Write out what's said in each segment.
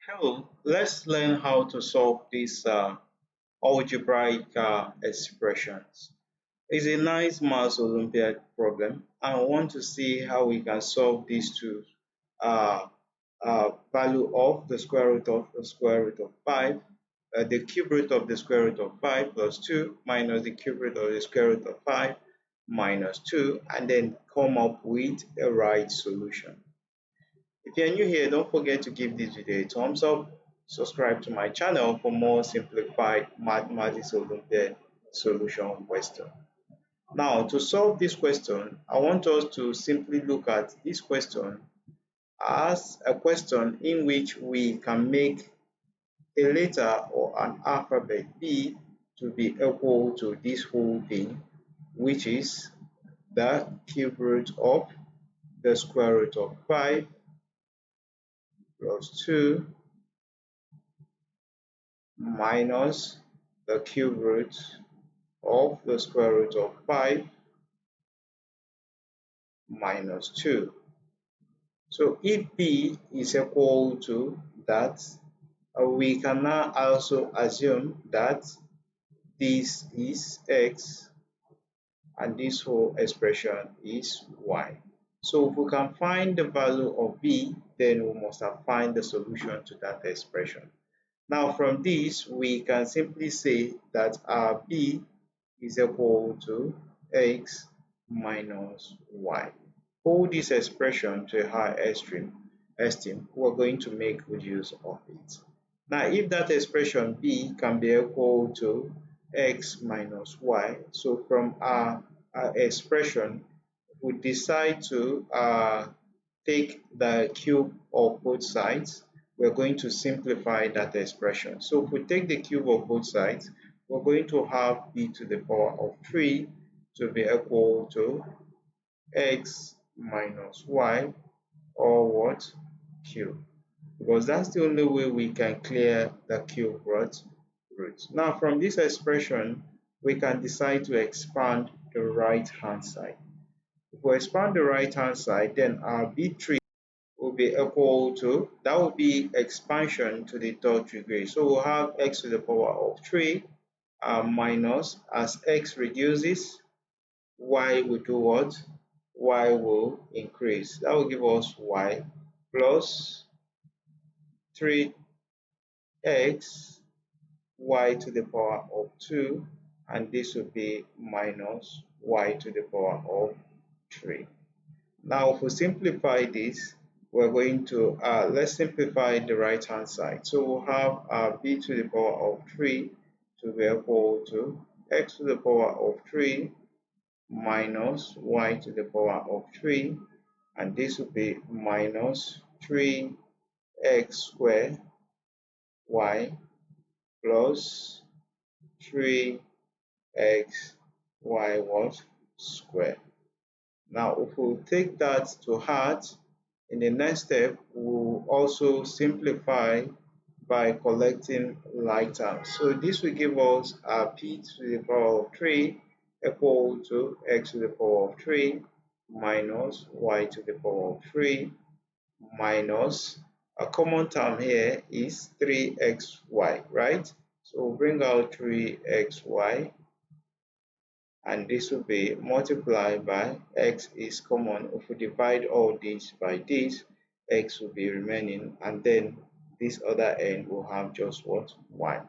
Hello, let's learn how to solve these algebraic expressions. It's a nice math Olympiad problem. I want to see how we can solve these two uh, value of the square root of the square root of 5, the cube root of the square root of 5 plus 2 minus the cube root of the square root of 5 minus 2, and then come up with a right solution. If you're new here, don't forget to give this video a thumbs up, subscribe to my channel for more simplified mathematics Olympiad solution question. Now, to solve this question, I want us to simply look at this question as a question in which we can make a letter or an alphabet B to be equal to this whole thing, which is the cube root of the square root of 5 plus 2 minus the cube root of the square root of 5 minus 2. So if b is equal to that, we can now also assume that this is x and this whole expression is y. So if we can find the value of b, then we must have find the solution to that expression. Now from this, we can simply say that our b is equal to x minus y. Hold this expression to a higher extreme, we're going to make good use of it. Now, if that expression b can be equal to x minus y, so from our expression, we decide to take the cube of both sides, we're going to simplify that expression. So if we take the cube of both sides, we're going to have b to the power of 3 to be equal to x minus y, or what? Cube. Because that's the only way we can clear the cube root. Now from this expression, we can decide to expand the right hand side. If we expand the right hand side, then our b3 will be equal to, that will be expansion to the third degree. So we'll have x to the power of 3 minus, as x reduces, y will do what? Y will increase. That will give us y plus 3x y to the power of 2, and this will be minus y to the power of 3. Now if we simplify this, we're going to, let's simplify the right hand side. So we'll have b to the power of 3 to be equal to x to the power of 3 minus y to the power of 3, and this will be minus 3x squared y plus 3x y was squared. Now if we take that to heart, in the next step we'll also simplify by collecting like terms. So this will give us p to the power of 3 equal to x to the power of 3 minus y to the power of 3 minus, a common term here is 3xy, right? So we'll bring out 3xy, and this will be multiplied by x is common. If we divide all this by this, x will be remaining, and then this other end will have just what? 1.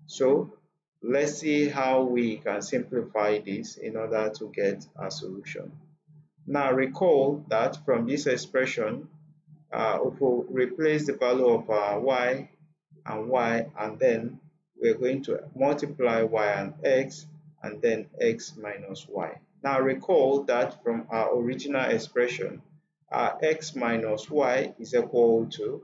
So let's see how we can simplify this in order to get a solution. Now recall that from this expression, if we replace the value of y, and then we're going to multiply y and x, and then x minus y. Now recall that from our original expression, x minus y is equal to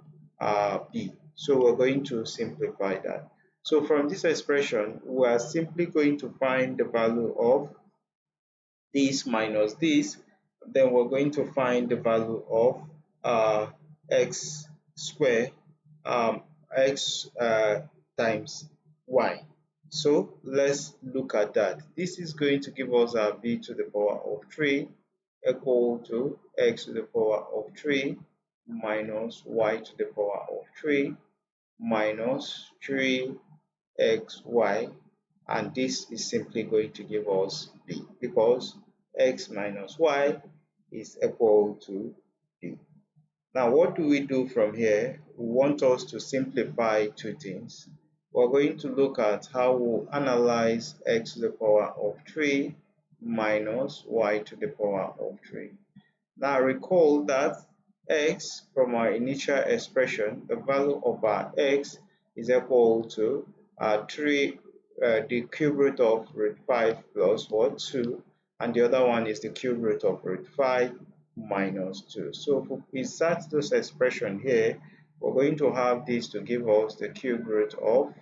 b. So we're going to simplify that. So from this expression, we are simply going to find the value of this minus this. Then we're going to find the value of x squared, x times y. So let's look at that. This is going to give us our b to the power of 3 equal to x to the power of 3 minus y to the power of 3 minus 3xy, and this is simply going to give us b because x minus y is equal to b. Now, what do we do from here? We want us to simplify two things. We're going to look at how we'll analyze x to the power of 3 minus y to the power of 3. Now, recall that x from our initial expression, the value of our x is equal to 3, the cube root of root 5 plus what? 2, and the other one is the cube root of root 5 minus 2. So if we insert this expression here, we're going to have this to give us the cube root of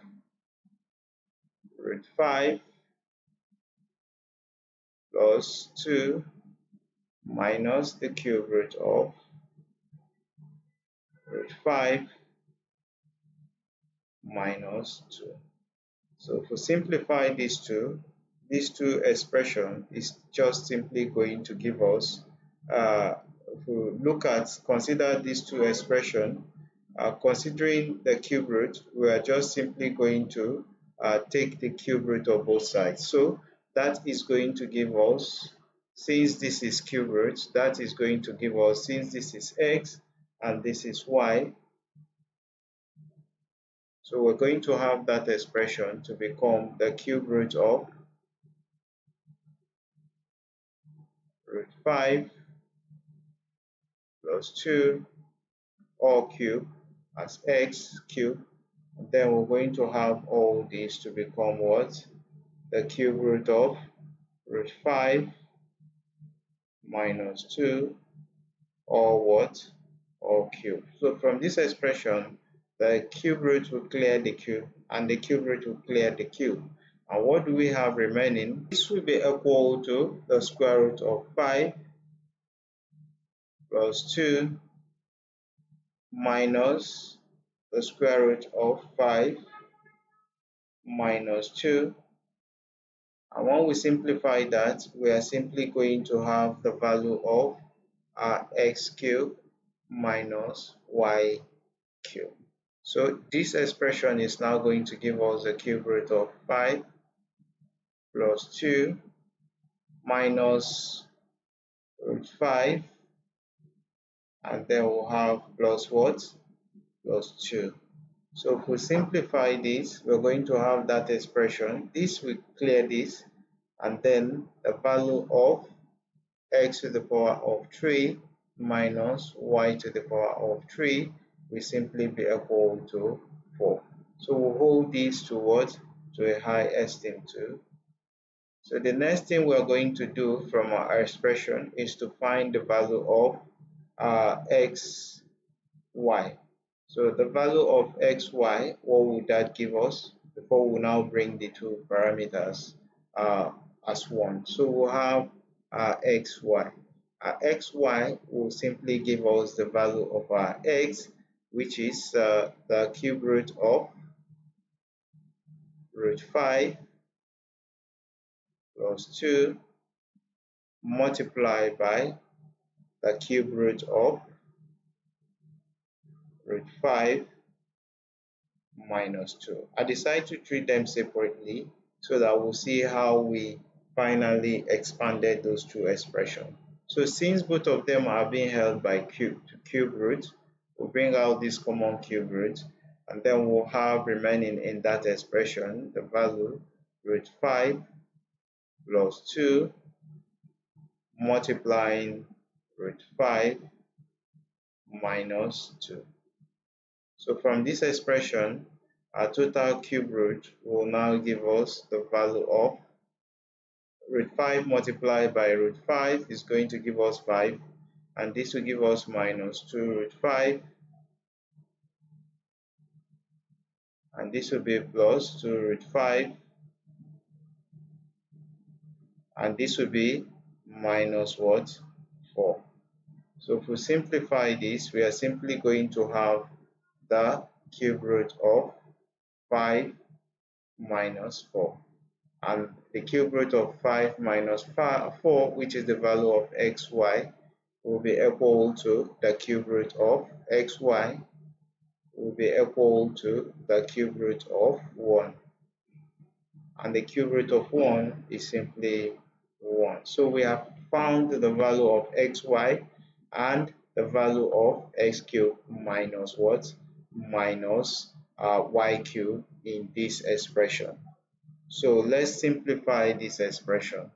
root 5 plus 2 minus the cube root of root 5 minus 2. So if we simplify these two expressions is just simply going to give us, if we consider these two expressions, considering the cube root, we are just simply going to take the cube root of both sides. So that is going to give us, since this is cube root, that is going to give us, since this is x and this is y, so we're going to have that expression to become the cube root of root 5 plus 2 all cube as x cube. And then we're going to have all these to become what? The cube root of root 5 minus 2 or what? All cube. So from this expression, the cube root will clear the cube and the cube root will clear the cube. And what do we have remaining? This will be equal to the square root of 5 plus 2 minus the square root of 5 minus 2. And when we simplify that, we are simply going to have the value of x cubed minus y cubed. So this expression is now going to give us the cube root of 5 plus 2 minus root 5, and then we'll have plus what? Plus 2. So if we simplify this, we're going to have that expression. This will clear this, and then the value of x to the power of 3 minus y to the power of 3 will simply be equal to 4. So we'll hold this to what? To a high esteem 2. So the next thing we're going to do from our expression is to find the value of x, y. So the value of xy, what would that give us? Before we now bring the two parameters as one. So we'll have xy. Xy will simply give us the value of our x, which is the cube root of root 5 plus 2 multiplied by the cube root of root 5 minus 2. I decided to treat them separately so that we'll see how we finally expanded those two expressions. So since both of them are being held by cube root, we'll bring out this common cube root, and then we'll have remaining in that expression the value root 5 plus 2 multiplying root 5 minus 2. So from this expression, our total cube root will now give us the value of root 5 multiplied by root 5 is going to give us 5, and this will give us minus 2 root 5, and this will be plus 2 root 5, and this will be minus what? 4. So if we simplify this, we are simply going to have the cube root of 5 minus 4. And the cube root of 5 minus 4, which is the value of xy, will be equal to the cube root of xy will be equal to the cube root of 1. And the cube root of 1 is simply 1. So we have found the value of xy and the value of x cubed minus what? Minus y cubed in this expression. So let's simplify this expression.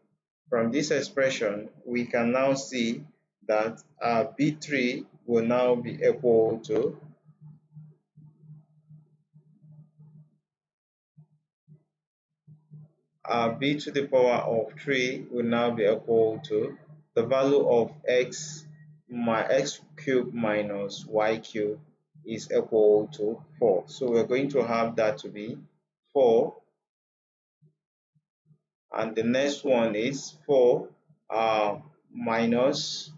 From this expression, we can now see that b3 will now be equal to b to the power of 3 will now be equal to the value of x cubed minus y cubed is equal to 4. So we're going to have that to be 4, and the next one is 4 minus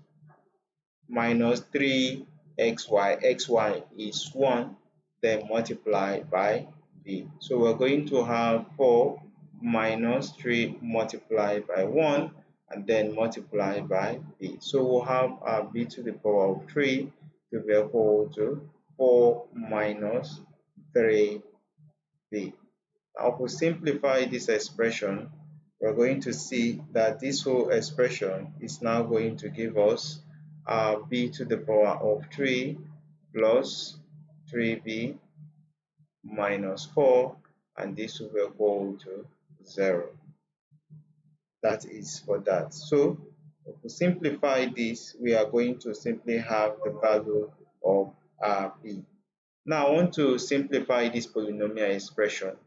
3xy. Xy is 1, then multiply by b. So we're going to have 4 minus 3 multiplied by 1 and then multiply by b. So we'll have b to the power of 3 to be equal to 4 minus 3b. Now if we simplify this expression, we're going to see that this whole expression is now going to give us b to the power of 3 plus 3b minus 4, and this will be equal to 0. That is for that. So if we simplify this, we are going to simply have the value of b. Now I want to simplify this polynomial expression.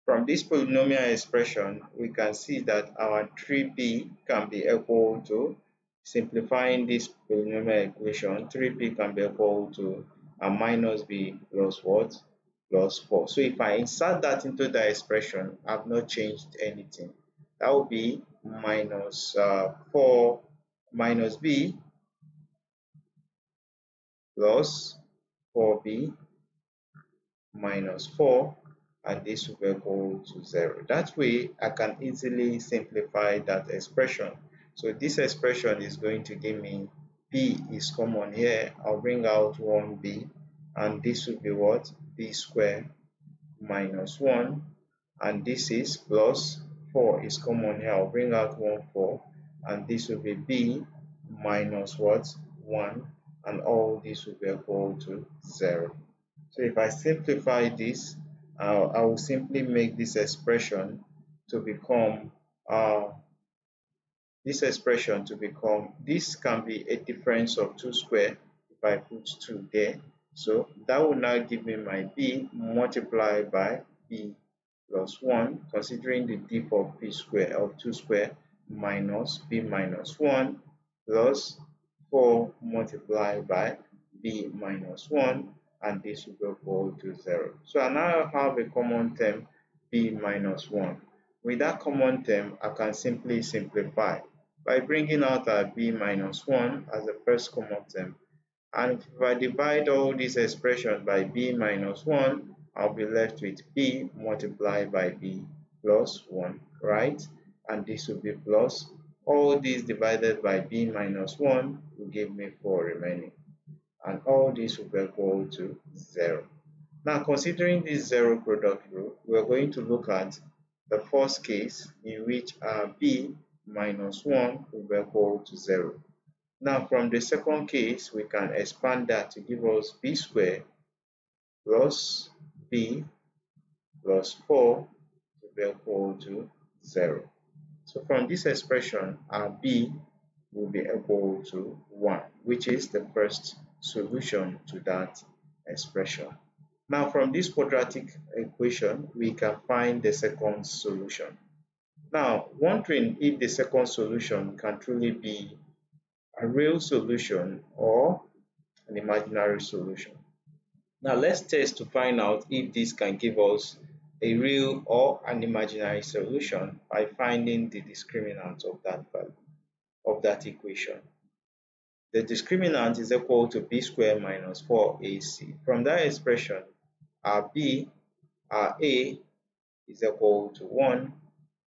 From this polynomial expression, we can see that our 3b can be equal to, simplifying this polynomial equation, 3b can be equal to minus b plus what? Plus 4. So if I insert that into the expression, I've not changed anything. That will be minus 4 minus b plus 4b minus 4, and this will be equal to 0. That way, I can easily simplify that expression. So this expression is going to give me b is common here. I'll bring out 1b, and this will be what? B squared minus 1, and this is plus 4 is common here. I'll bring out 4, and this will be b minus what? 1, and all this will be equal to 0. So if I simplify this, I will simply make this expression to become this can be a difference of 2 squared if I put 2 there. So that will now give me my b multiplied by b plus 1, considering the diff of b squared of 2 squared minus b minus 1 plus 4 multiplied by b minus 1, and this will be equal to 0. So I now have a common term, b minus 1. With that common term, I can simply simplify by bringing out our b minus 1 as the first common term. And if I divide all these expressions by b minus 1, I'll be left with b multiplied by b plus 1, right? And this will be plus all these divided by b minus 1 will give me 4 remaining, and all this will be equal to 0. Now, considering this zero product rule, we are going to look at the first case in which b minus 1 will be equal to 0. Now, from the second case, we can expand that to give us b squared plus b plus 4 will be equal to 0. So from this expression, our b will be equal to 1, which is the first solution to that expression. Now, from this quadratic equation, we can find the second solution. Now, wondering if the second solution can truly be a real solution or an imaginary solution. Now, let's test to find out if this can give us a real or an imaginary solution by finding the discriminant of that value, of that equation. The discriminant is equal to b squared minus 4ac. From that expression, our a is equal to 1,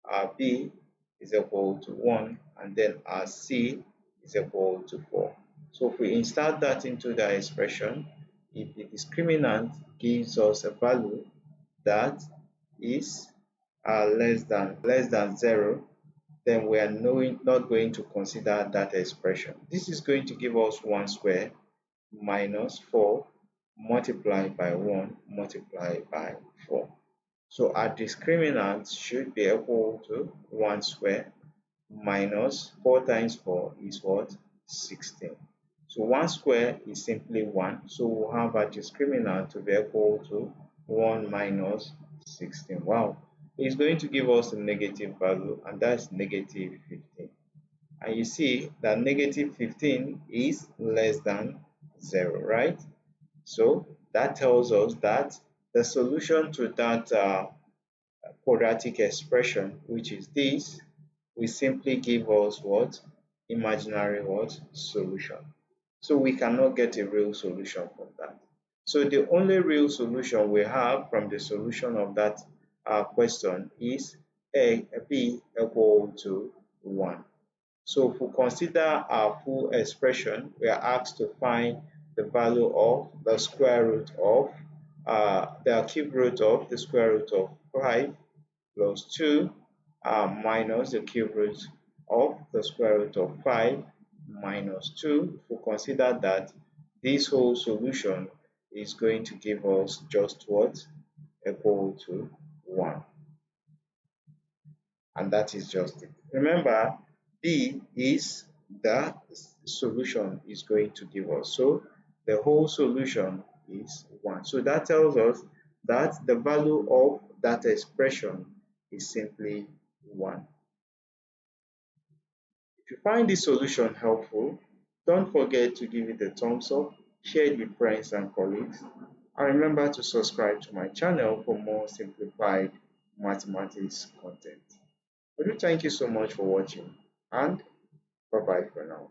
our b is equal to 1, and then our c is equal to 4. So if we insert that into the expression, if the discriminant gives us a value that is less than 0, then we are not going to consider that expression. This is going to give us 1 square minus 4 multiplied by 1 multiplied by 4. So our discriminant should be equal to 1 square minus 4 times 4 is what? 16. So 1 square is simply 1. So we'll have our discriminant to be equal to 1 minus 16. Wow. It's going to give us a negative value, and that's negative 15. And you see that negative 15 is less than 0, right? So that tells us that the solution to that quadratic expression, which is this, will simply give us what? Imaginary what? Solution. So we cannot get a real solution from that. So the only real solution we have from the solution of that question is b equal to 1. So if we consider our full expression, we are asked to find the value of the square root of the cube root of the square root of 5 plus 2 minus the cube root of the square root of 5 minus 2. If we consider that, this whole solution is going to give us just what? Equal to 1. And that is just it. Remember, B is the solution is going to give us. So the whole solution is 1. So that tells us that the value of that expression is simply 1. If you find this solution helpful, don't forget to give it a thumbs up, share it with friends and colleagues, and remember to subscribe to my channel for more simplified mathematics content. I do thank you so much for watching, and bye bye for now.